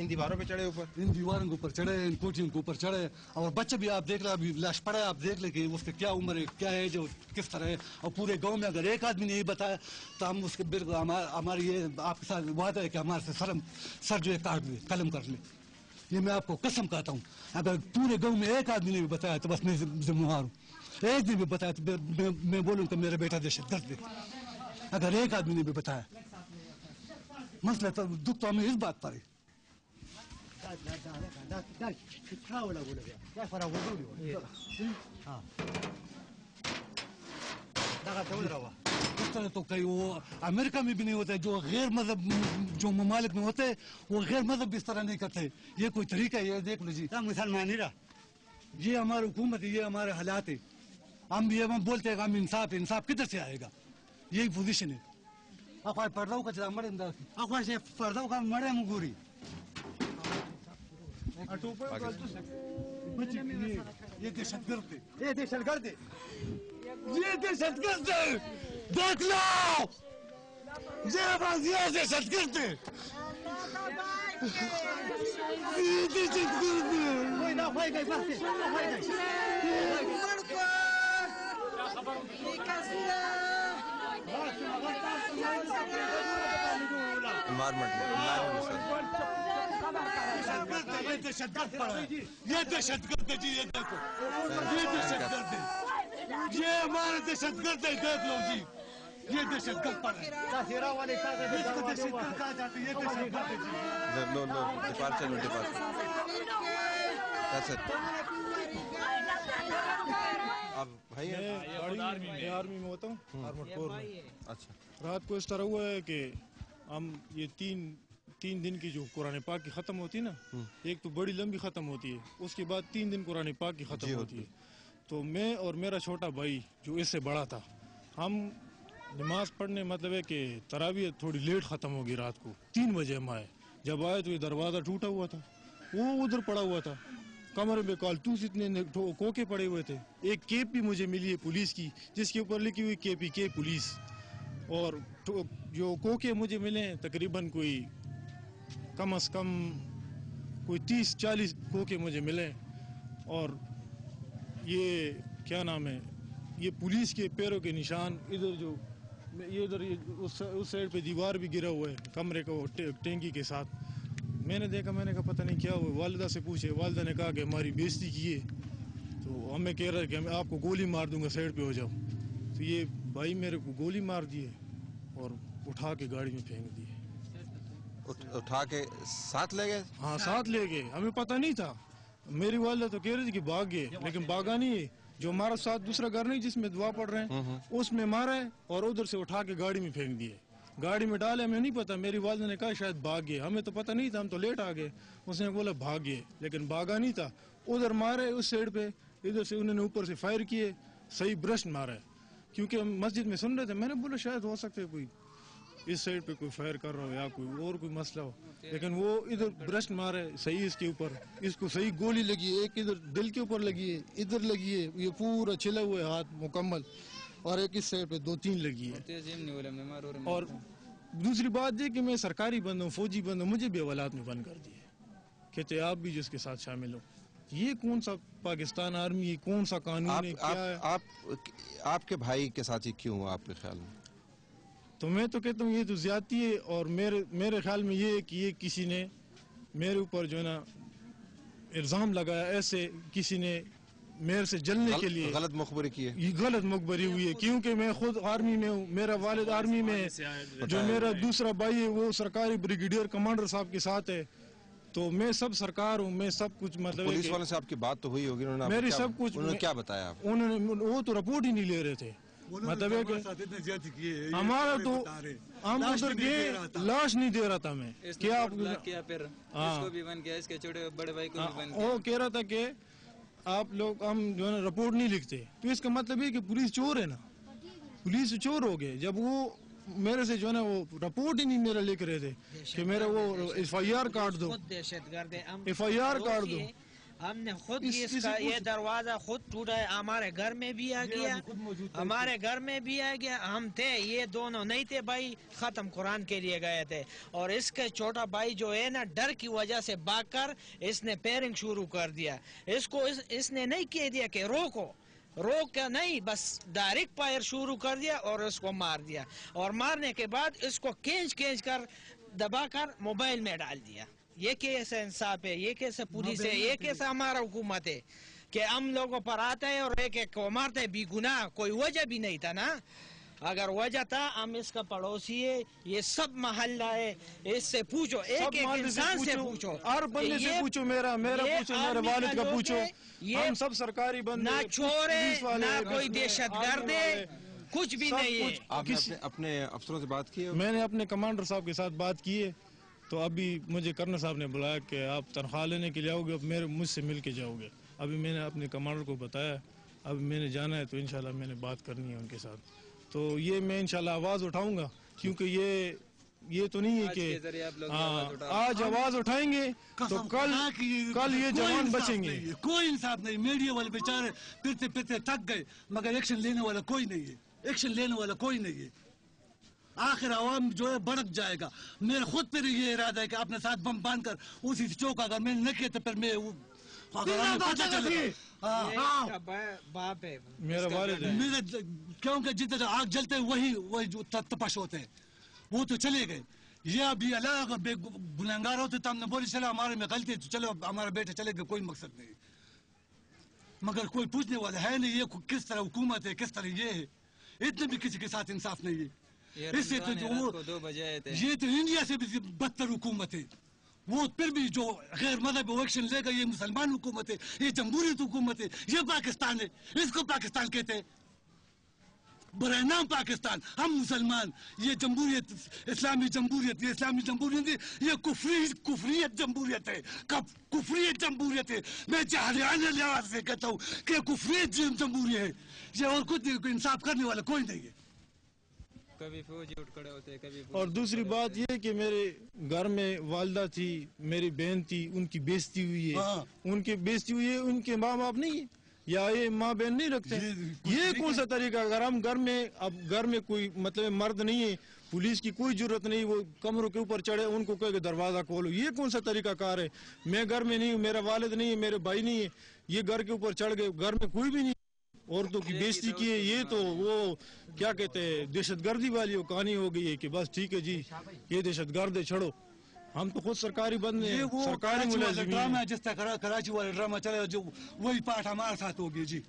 ان دیواروں پہ چڑھے اوپر؟ ان دیواروں کے اوپر چڑھے، ان کوٹھیوں کے اوپر چڑھے، اور بچے بھی آپ دیکھ لیں، ابھی لاش پڑا ہے، آپ دیکھ لیں کہ اس کی کیا عمر ہے، کیا ہے، جو کس طرح ہے. اور پورے گاؤں میں اگر ایک آدمی نے یہ بتایا تو ہم اس کے بالکل ہماری یہ آپ کے ساتھ وعدہ ہے کہ ہمارے سے سر جو ہے کاٹ لے، قلم کر لے. یہ میں آپ کو قسم کہتا ہوں، اگر پورے گاؤں میں ایک آدمی نے بھی بتایا تو بس میں ذمہ دار ہوں. ایک دن بھی بتایا تو میں بولوں کہ میرا بیٹا دہشت گرد ہے. اگر ایک آدمی نے بھی بتایا، مسئلہ تو دکھ تو ہمیں اس بات پر ہے. اس طرح تو کئی وہ امریکہ میں بھی نہیں ہوتا ہے، جو غیر مذہب جو ممالک میں ہوتے وہ غیر مذہب بھی اس طرح نہیں کرتے. یہ کوئی طریقہ ہے؟ یہ دیکھ لو جی، مسلمان ہی رہا، یہ ہماری حکومت ہے، یہ ہمارے حالات ہے. ہم بھی ہم بولتے ہیں کہ ہم انصاف ہے، انصاف کدھر سے آئے گا؟ یہی پوزیشن ہے. اخوان پرداؤ کا چلا مڑے اندر، اخوان سے پرداؤ کا مڑے مگوری. یہ دہشت گرد ہے، یہ دہشت گرد ہے، یہ دہشت گرد ہے. دیکھ لو، یہ دہشت گرد ہے، یہ دہشت گرد یہ دہشت گرد پڑا ہے، یہ دہشت گرد ہے جی. یہ دیکھو، یہ دہشت گرد ہے، یہ ہمارے دہشت گرد ہے. دیکھ لو جی، یہ دہشت گرد پڑا ہے، اس کو دہشت گرد کہا جاتا ہے. یہ دہشت گرد ہے جی. میں آرمی میں ہوتا ہوں، آرمڈ کور میں. اچھا، رات کو اس طرح ہوا ہے کہ ہم یہ تین دن کی جو قرآن پاک کی ختم ہوتی ہے نا، ایک تو بڑی لمبی ختم ہوتی ہے، اس کے بعد 3 دن قرآن پاک کی ختم ہوتی ہے. تو میں اور میرا چھوٹا بھائی جو اس سے بڑا تھا، ہم نماز پڑھنے مطلب ہے کہ تراویح تھوڑی لیٹ ختم ہوگی. رات کو 3 بجے ہم آئے. جب آئے تو یہ دروازہ ٹوٹا ہوا تھا، وہ ادھر پڑا ہوا تھا، کمرے میں کالتوس اتنے کوکے پڑے ہوئے تھے. ایک کیپ بھی مجھے ملی ہے پولیس کی، جس کے اوپر لکھی ہوئی KPK پولیس. اور جو کوکے مجھے ملے ہیں تقریباً کوئی کم از کم کوئی 30-40 کوکے مجھے ملے. اور یہ کیا نام ہے، یہ پولیس کے پیروں کے نشان ادھر جو یہ ادھر اس سائڈ پہ دیوار بھی گرا ہوا ہے کمرے کو ٹینکی کے ساتھ. میں نے دیکھا، میں نے کہا پتہ نہیں کیا ہوا. والدہ سے پوچھے، والدہ نے کہا کہ ہماری بےزتی کی ہے. تو ہمیں کہہ رہا ہے کہ میں آپ کو گولی مار دوں گا، سائڈ پہ ہو جاؤ. تو یہ بھائی میرے کو گولی مار دیے اور اٹھا کے گاڑی میں پھینک دیے. اٹھا کے ساتھ لے گئے؟ ہاں ساتھ لے گئے، ہمیں پتہ نہیں تھا. میری والدہ تو کہہ رہی تھی کہ بھاگ گئے، لیکن بھاگا نہیں ہے. جو ہمارا ساتھ دوسرا گھر نہیں جس میں دعا پڑھ رہے ہیں، اس میں مارا ہے اور ادھر سے اٹھا کے گاڑی میں پھینک دیے. گاڑی میں ڈالے، ہمیں نہیں پتا. میری والدہ نے کہا شاید بھاگ گئے، ہمیں تو پتہ نہیں تھا، ہم تو لیٹ آ گئے. اس نے بولا بھاگ گئے، لیکن بھاگا نہیں تھا. ادھر مارے اس سائڈ پہ، ادھر سے انہوں نے اوپر سے فائر کیے، صحیح برسٹ مارا ہے. کیونکہ ہم مسجد میں سن رہے تھے، میں نے بولا شاید ہو سکتا ہے کوئی اس سائڈ پہ کوئی فائر کر رہا ہو یا کوئی اور کوئی مسئلہ ہو، لیکن وہ ادھر برسٹ مارا ہے صحیح. اس کے اوپر اس کو صحیح گولی لگی ہے، ایک ادھر دل کے اوپر لگی ہے، ادھر لگی ہے، یہ پورا چھلا ہوا ہے ہاتھ مکمل، اور ایک اس سائڈ پہ 2-3 لگی ہے. اور دوسری بات یہ کہ میں سرکاری بند ہوں، فوجی بند ہوں، مجھے بھی حوالات میں بند کر دیے. کہتے آپ بھی جس کے ساتھ شامل ہو. یہ کون سا پاکستان آرمی ہے، کون سا قانون ہے، کیا ہے؟ آپ کے بھائی کے ساتھ ہی کیوں ہوا آپ کے خیال میں؟ تو میں تو کہتا ہوں یہ تو زیادتی ہے. اور میرے خیال میں یہ ہے کہ یہ کسی نے میرے اوپر جو ہے نا الزام لگایا، ایسے کسی نے میرے سے جلنے کے لیے غلط مخبری کی ہے. یہ غلط مخبری ہوئی ہے، کیونکہ میں خود آرمی میں ہوں، میرا والد آرمی میں ہے، جو میرا دوسرا بھائی ہے وہ سرکاری بریگیڈیئر کمانڈر صاحب کے ساتھ ہے. تو میں سب سرکار ہوں، میں سب کچھ مطلب پولیس والے سے آپ کی بات تو ہوئی ہوگی، میری سب کچھ. انہوں نے کیا بتایا؟ وہ تو رپورٹ ہی نہیں لے رہے تھے. مطلب ہے کہ ہمارا تو ہم ادھر گئے، لاش نہیں دے رہا تھا میں. کیا آپ وہ کہہ رہا تھا کہ آپ لوگ ہم جو ہے نا رپورٹ نہیں لکھتے. تو اس کا مطلب یہ کہ پولیس چور ہے نا، پولیس چور ہو گئے. جب وہ میرے سے جو ہے نا وہ رپورٹ ہی نہیں میرا لکھ رہے تھے کہ میرا وہ FIR کاٹ دو، FIR کاٹ دو. ہم نے خود اس کا یہ دروازہ خود ٹوٹا ہے. ہمارے گھر میں بھی آ گیا, ہمارے گھر میں بھی آ گیا. ہم تھے, یہ دونوں نہیں تھے بھائی, ختم قرآن کے لیے گئے تھے. اور اس کے چھوٹا بھائی جو ہے نا, ڈر کی وجہ سے بھاگ کر اس نے پیرنگ شروع کر دیا. اس کو اس نے نہیں کہہ دیا کہ روکو, روک کا نہیں, بس ڈائریکٹ فائر شروع کر دیا اور اس کو مار دیا. اور مارنے کے بعد اس کو کھینچ کر دبا کر موبائل میں ڈال دیا. یہ کیسا انصاف ہے, یہ کیسا پولیس ہے, یہ کیسا ہمارا حکومت ہے کہ ہم لوگوں پر آتے ہیں اور ایک ایک کو مارتے ہیں بی گناہ. کوئی وجہ بھی نہیں تھا نا. اگر وجہ تھا, ہم اس کا پڑوسی ہے, یہ سب محلہ ہے, اس سے پوچھو, ایک ایک انسان سے پوچھو, ہر بندے سے پوچھو, میرا پوچھو, میرے والد کا پوچھو. ہم سب سرکاری بندے, نہ چور ہے, نہ کوئی دہشت گرد ہے, کچھ بھی نہیں ہے. آپ نے اپنے افسروں سے بات کی ہے؟ میں نے اپنے کمانڈر صاحب کے ساتھ بات کی ہے, تو ابھی مجھے کرنل صاحب نے بلایا کہ آپ تنخواہ لینے کے لیے آؤ گے, اب مجھ سے مل کے جاؤ گے. ابھی میں نے اپنے کمانڈر کو بتایا, اب میں نے جانا ہے, تو انشاءاللہ میں نے بات کرنی ہے ان کے ساتھ. تو یہ میں انشاءاللہ آواز اٹھاؤں گا, کیونکہ یہ تو نہیں ہے کہ آج آواز اٹھائیں گے تو کل یہ جوان بچیں گے. کوئی انصاف نہیں. میڈیا والے بیچارے پھرتے تھک گئے, مگر ایکشن لینے والا کوئی نہیں ہے, ایکشن لینے والا کوئی نہیں ہے. آخر عوام جو ہے بڑک جائے گا. میرے خود پر یہ ارادہ ہے کہ اپنے ساتھ بم باندھ کر اسی سے چوک, اگر میں نے نہ کیا تو پھر میں باپ ہے, میرا والد ہے. میرے کیونکہ جتنے آگ جلتے وہی جو تپش ہوتے ہیں, وہ تو چلے گئے. یہ ابھی الگ بے گنہگار ہوتے تو ہم نے بولی چلو ہمارے میں غلطی ہے, تو چلو ہمارا بیٹا چلے گا, کوئی مقصد نہیں. مگر کوئی پوچھنے والا ہے نہیں, یہ کس طرح حکومت ہے, کس طرح یہ ہے. اتنے بھی کسی کے ساتھ انصاف نہیں ہے. اس سے تو یہ تو انڈیا سے بھی بدتر حکومت ہے. وہ پھر بھی جو غیر مذہبی ایکشن لے گا, یہ مسلمان حکومت ہے, یہ جمہوریت حکومت ہے, یہ پاکستان ہے. اس کو پاکستان کہتے ہیں, برائے نام پاکستان. ہم مسلمان, یہ جمہوریت اسلامی جمہوریت, یہ اسلامی جمہوریت ہے, یہ کفریت جمہوریت ہے. کفریت جمہوریت ہے. میں جہریانہ لحاظ سے کہتا ہوں کہ کفریت جمہوریت ہے. یہ اور کچھ انصاف کرنے والا کوئی نہیں ہے. کبھی فوجی اٹھ کھڑے ہوتے, کبھی. اور دوسری بات یہ کہ میرے گھر میں والدہ تھی, میری بہن تھی, ان کی بےزتی ہوئی ہے. ان کی بےزتی ہوئی ہے, ان کے ماں باپ نہیں ہے, یا یہ ماں بہن نہیں رکھتے. یہ کون سا طریقہ؟ اگر ہم گھر میں کوئی مطلب مرد نہیں ہے, پولیس کی کوئی ضرورت نہیں, وہ کمروں کے اوپر چڑھے, ان کو کہے کہ دروازہ کھولو. یہ کون سا طریقہ کار ہے؟ میں گھر میں نہیں ہوں, میرا والد نہیں ہے, میرے بھائی نہیں ہے, یہ گھر کے اوپر چڑھ گئے, گھر میں کوئی بھی نہیں, عورتوں کی بےزتی کی ہے. یہ تو وہ کیا کہتے ہیں, دہشت گردی والی کہانی ہو گئی ہے کہ بس ٹھیک ہے جی, یہ دہشت گرد ہے, چھڑو. ہم تو خود سرکاری بندے ہیں, سرکاری ملازمین. ڈرامہ جس طرح کراچی والا ڈرامہ چلے, جو وہی پارٹ ہمارے ساتھ ہو گیا جی.